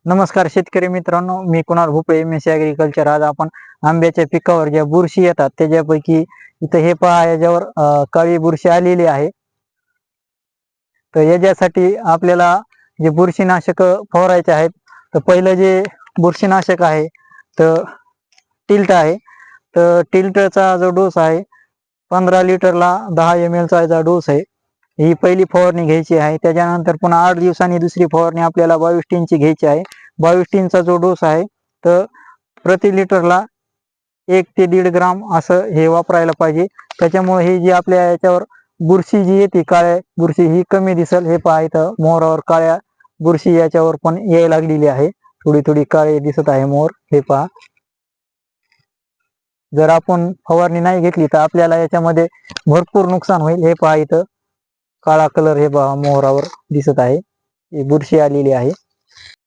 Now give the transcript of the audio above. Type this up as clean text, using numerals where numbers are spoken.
नमस्कार शेतकरी मित्रांनो, मी कुणाल भोपळे, एम.एस.सी ॲग्रिकल्चर. आज आपण आंब्याच्या पिकावर ज्या बुरशी येतात त्याच्यापैकी इथं हे पहा, याच्यावर काळी बुरशी आलेली आहे. तर याच्यासाठी आपल्याला जे बुरशीनाशक फवारायचे आहेत, तर पहिलं जे बुरशीनाशक आहे तर टिल्ट आहे. तर टिल्टचा जो डोस आहे 15 लिटरला 10 ml चा डोस आहे. ही पहिली फवारणी घ्यायची आहे. त्याच्यानंतर पुन्हा 8 दिवसांनी दुसरी फवारणी आपल्याला 22 ची घ्यायची आहे. 22 चा जो डोस आहे तर प्रति लिटरला 1 ते 1.5 ग्राम असं हे वापरायला पाहिजे. त्याच्यामुळे ही जी आपल्या याच्यावर बुरशी जी येते, काळ्या बुरशी, ही कमी दिसेल. हे पहा, इथं मोहरावर काळ्या बुरशी याच्यावर पण यायला लागलेली आहे. थोडी थोडी काळे दिसत आहे मोहर, हे पहा. जर आपण फवारणी नाही घेतली तर आपल्याला याच्यामध्ये भरपूर नुकसान होईल. हे पहा, इथं काळा कलर हे पहा मोहरावर दिसत आहे, ही बुरशी आलेली आहे.